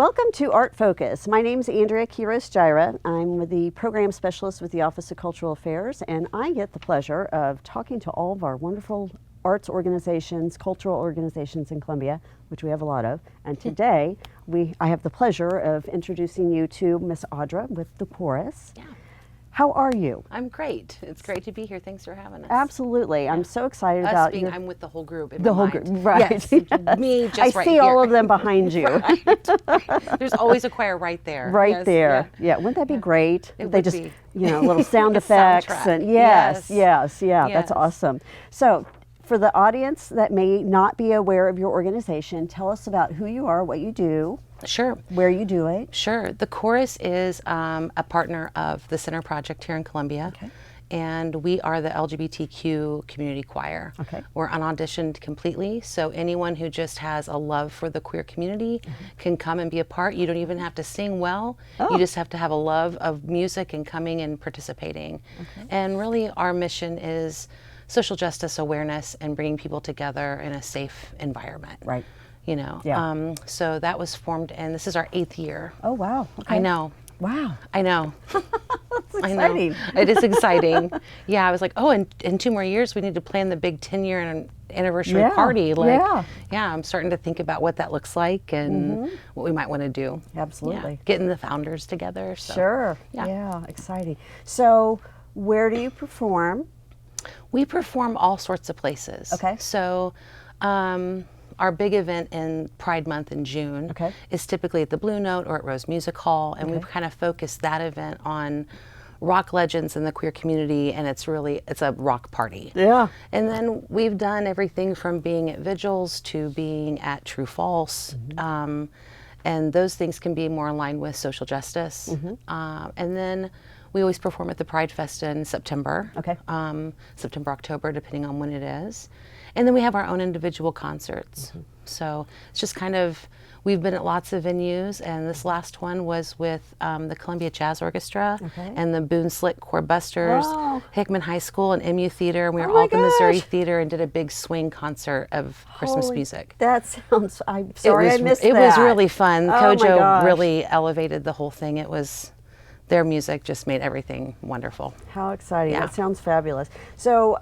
Welcome to Art Focus. My name is Andrea Qurous. I'm with the program specialist with the Office of Cultural Affairs, and I get the pleasure of talking to all of our wonderful arts organizations, cultural organizations in Columbia, which we have a lot of. And today, I have the pleasure of introducing you to Miss Audra with the Qurous. Yeah. How are you? I'm great. It's great to be here. Thanks for having us. Absolutely. Yeah. I'm so excited Us about being, you. I'm with the whole group. The whole group, right? Yes. Me, just I right see here. all of them behind you. Right. There's always a choir right there. Right yes. there. Yeah. Wouldn't that be great? It they would just, be. Little sound effects and yes. That's awesome. So, for the audience that may not be aware of your organization, tell us about who you are, what you do. Sure. Where you do it. Sure. The Qurous is a partner of the Center Project here in Columbia. Okay. And we are the LGBTQ community choir. Okay. We're unauditioned completely, so anyone who just has a love for the queer community can come and be a part. You don't even have to sing well. You just have to have a love of music and coming and participating. Okay. And really our mission is social justice awareness and bringing people together in a safe environment. Right. Yeah. So that was formed, and this is our 8th year. Oh, wow. Okay. I know. Wow. I know. That's exciting. I know. It is exciting. Yeah, I was like, oh, in 2 more years, we need to plan the big 10-year anniversary party. Yeah, I'm starting to think about what that looks like and what we might want to do. Absolutely. Yeah. Getting the founders together. So. Sure. Yeah, exciting. So where do you perform? We perform all sorts of places. Okay. So our big event in Pride Month in June is typically at the Blue Note or at Rose Music Hall, and we've kind of focused that event on rock legends in the queer community, and it's a rock party. Yeah. And then we've done everything from being at vigils to being at True False, and those things can be more aligned with social justice. And then we always perform at the Pride Fest in September. Okay. September, October, depending on when it is. And then we have our own individual concerts. So it's just kind of, we've been at lots of venues, and this last one was with the Columbia Jazz Orchestra and the Boone Slick Chordbusters, Hickman High School and MU Theater, and we were all at the Missouri Theater and did a big swing concert of Christmas music. That sounds, I'm sorry I missed that. It was really fun. Oh Kojo really elevated the whole thing. It was, their music just made everything wonderful. How exciting. Yeah. That sounds fabulous. So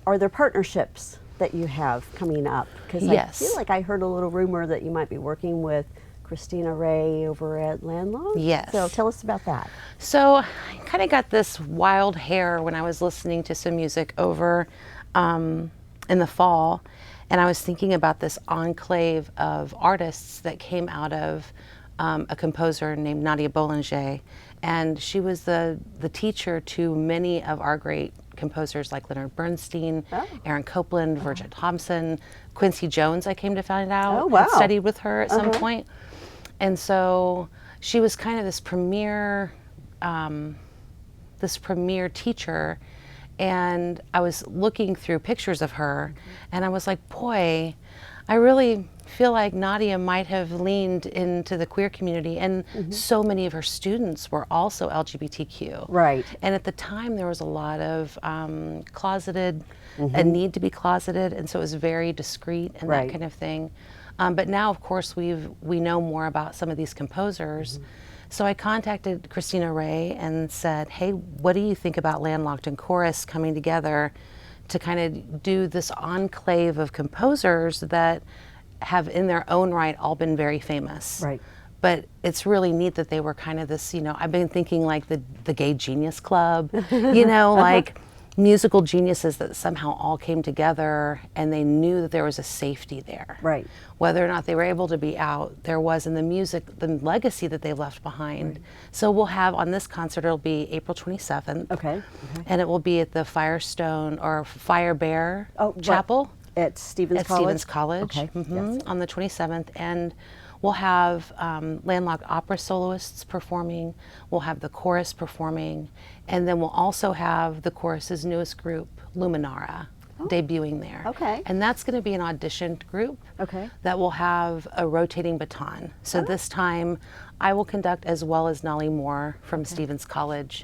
are there partnerships that you have coming up? Because I feel like I heard a little rumor that you might be working with Christina Ray over at Landlocked. Yes. So tell us about that. So I kind of got this wild hair when I was listening to some music over in the fall, and I was thinking about this enclave of artists that came out of a composer named Nadia Boulanger, and she was the teacher to many of our great composers like Leonard Bernstein, Aaron Copland, Virgil Thompson, Quincy Jones. I came to find out. I studied with her at some point, and so she was kind of this premier teacher. And I was looking through pictures of her, and I was like, boy, I really feel like Nadia might have leaned into the queer community, and so many of her students were also LGBTQ. Right. And at the time there was a lot of closeted, a need to be closeted, and so it was very discreet and that kind of thing. But now, of course, we know more about some of these composers. So I contacted Christina Ray and said, hey, what do you think about Landlocked and Qurous coming together to kind of do this enclave of composers that have in their own right all been very famous. Right. But it's really neat that they were kind of this, I've been thinking like the Gay Genius Club, like musical geniuses that somehow all came together, and they knew that there was a safety there. Right. Whether or not they were able to be out, there was in the music, the legacy that they left behind. So we'll have on this concert, it'll be April 27th. And it will be at the Firestone or Fire Bear Chapel. At Stevens College? Stevens College, on the 27th. And we'll have Landlocked opera soloists performing. We'll have the chorus performing. And then we'll also have the Qurous' newest group, Luminara, debuting there. And that's going to be an auditioned group that will have a rotating baton. So this time I will conduct, as well as Nolly Moore from Stevens College.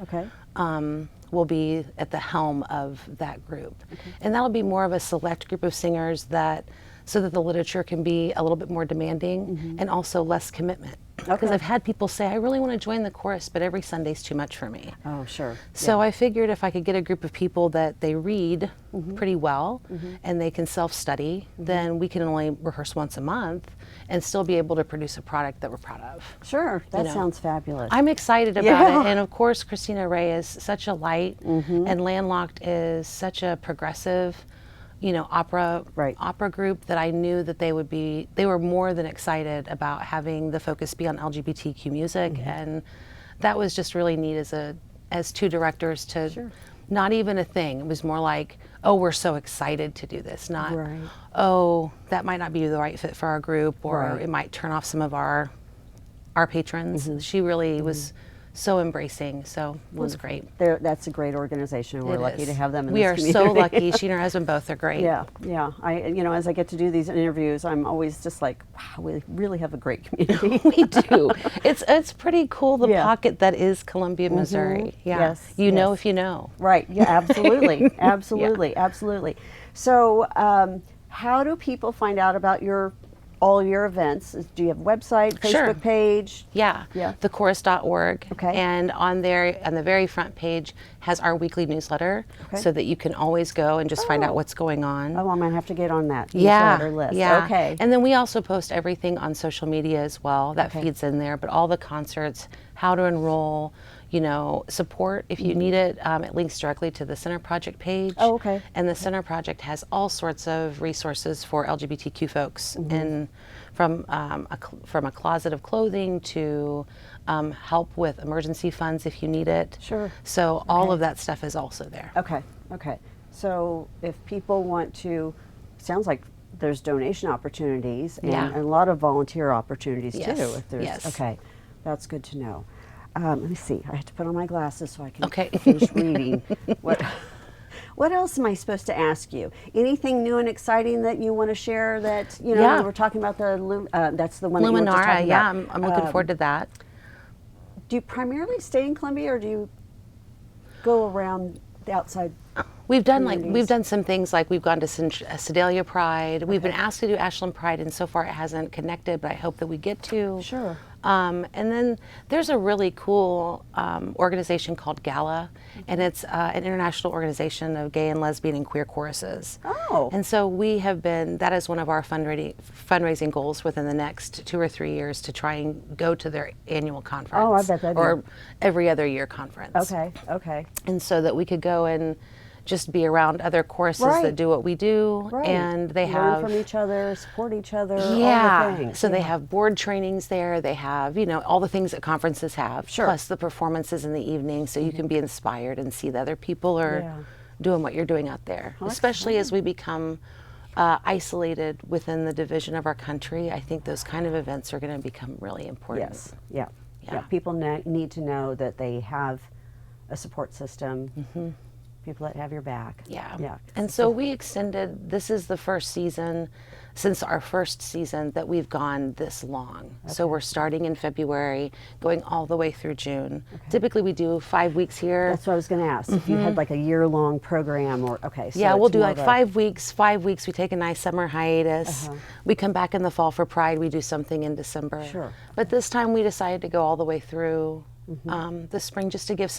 Will be at the helm of that group. And that'll be more of a select group of singers that so that the literature can be a little bit more demanding and also less commitment. Because Okay. I've had people say, I really want to join the chorus, but every Sunday's too much for me. Oh, sure. So I figured if I could get a group of people that they read pretty well and they can self-study, then we can only rehearse once a month and still be able to produce a product that we're proud of. Sure, that know. sounds fabulous. I'm excited about Yeah. it. And of course, Christina Ray is such a light, and Landlocked is such a progressive, opera Right. opera group that I knew that they were more than excited about having the focus be on LGBTQ music, and that was just really neat as two directors to not even a thing. It was more like, oh, we're so excited to do this, not Right. oh, that might not be the right fit for our group, or Right. it might turn off some of our patrons. She really was so embracing, so it was great. That's a great organization. We're It lucky is. to have them in We this are community. so lucky. She and her husband both are great. Yeah, yeah. As I get to do these interviews, I'm always just like, wow, we really have a great community. We do. It's pretty cool, the Yeah. pocket that is Columbia, Missouri. Yeah. Yes, You know yes. if you know. Right. Yeah. Absolutely. Absolutely. Absolutely. So, how do people find out about all your events? Do you have a website, Facebook Sure. page? Yeah. Yeah. Thechorus.org. Okay. And on there, on the very front page, has our weekly newsletter, Okay. so that you can always go and just find Oh. out what's going on. Oh, I'm gonna have to get on that Yeah, newsletter list. yeah. Okay. And then we also post everything on social media as well. That Okay. feeds in there. But all the concerts, how to enroll, support if you need it. It links directly to the Center Project page. Oh, okay. And the Center Project has all sorts of resources for LGBTQ folks, and from a closet of clothing to help with emergency funds if you need it. Sure. So all Okay. of that stuff is also there. Okay. Okay. So if people want to, sounds like there's donation opportunities and, Yeah. and a lot of volunteer opportunities Yes, too. If there's yes. okay, that's good to know. Let me see. I have to put on my glasses so I can Okay. finish reading. What else am I supposed to ask you? Anything new and exciting that you want to share? That Yeah. we're talking about that's the one that you were just Luminara, talking yeah, about. I'm looking forward to that. Do you primarily stay in Columbia, or do you go around the outside? We've done communities? some things, like we've gone to Sedalia Pride. We've been asked to do Ashland Pride, and so far it hasn't connected, but I hope that we get to. Sure. And then there's a really cool organization called Gala, and it's an international organization of gay and lesbian and queer choruses. Oh. And so that is one of our fundraising goals within the next 2 or 3 years, to try and go to their annual conference. Oh, I bet that'd be- or every other year conference. Okay. Okay. And so that we could go and just be around other choruses Right. that do what we do, Right. and they Learn have from each other, support each other. yeah. All the things. So they Yeah. have board trainings there. They have all the things that conferences have, Sure. plus the performances in the evening, so you can be inspired and see that other people are Yeah. doing what you're doing out there. that's Especially as we become isolated within the division of our country, I think those kind of events are going to become really important. Yes. Yeah. Yeah. Yeah. People need to know that they have a support system. People that have your back. Yeah. Yeah. And so we extended, this is the first season, since our first season, that we've gone this long. So we're starting in February, going all the way through June. Typically we do 5 weeks here. That's what I was going to ask. If you had like a year-long program, or okay. So Yeah, we'll it's do more like of a- 5 weeks. 5 weeks, we take a nice summer hiatus. We come back in the fall for Pride. We do something in December. Sure. But this time we decided to go all the way through the spring, just to give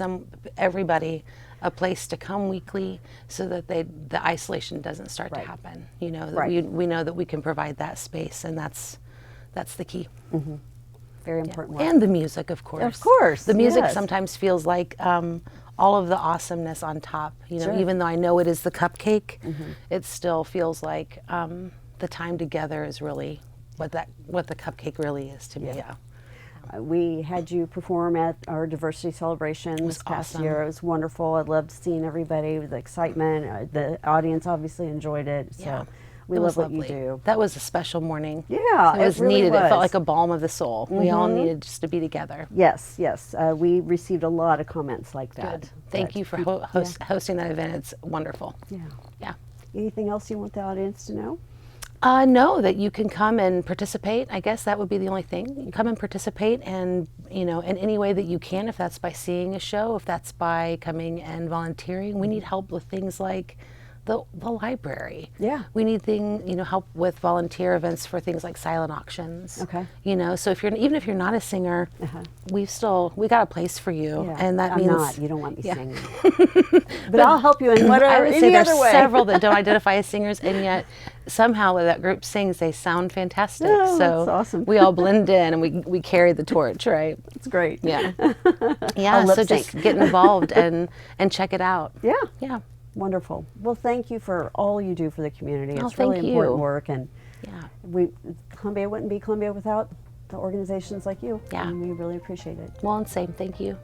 everybody a place to come weekly, so that the isolation doesn't start Right. to happen. That Right. we know that we can provide that space, and that's the key. Very important work. And the music, of course. Of course, The music yes. sometimes feels like all of the awesomeness on top. Sure. Even though I know it is the cupcake, it still feels like the time together is really what the cupcake really is to me. Yeah. We had you perform at our diversity celebration this past awesome. year. It was wonderful. I loved seeing everybody, the excitement. The audience obviously enjoyed it. So Yeah. we It love was what lovely. you do. That was a special morning. Yeah, it was it really needed. It was. felt like a balm of the soul. We all needed just to be together. Yes, yes. We received a lot of comments like that. Good. Thank that you for people- hosting that event. It's wonderful. Yeah. Yeah. Anything else you want the audience to know? No, that you can come and participate. I guess that would be the only thing. You come and participate, and in any way that you can. If that's by seeing a show, if that's by coming and volunteering. We need help with things like the library. Yeah. We need help with volunteer events for things like silent auctions. Okay. So even if you're not a singer, we got a place for you, Yeah. and that I'm means not. You don't want me singing. But I'll help you in whatever, I would say any there's other way. several that don't identify as singers, and yet somehow when that group sings, they sound fantastic. Oh, so that's awesome. we all blend in and we carry the torch, right? It's great. Yeah. I'll lip So sync. just get involved and check it out. Yeah. Yeah. Wonderful. Well, thank you for all you do for the community. Oh, It's really thank important you. work, and Yeah. Columbia wouldn't be Columbia without the organizations like you. Yeah. And we really appreciate it. Well, and same. Thank you.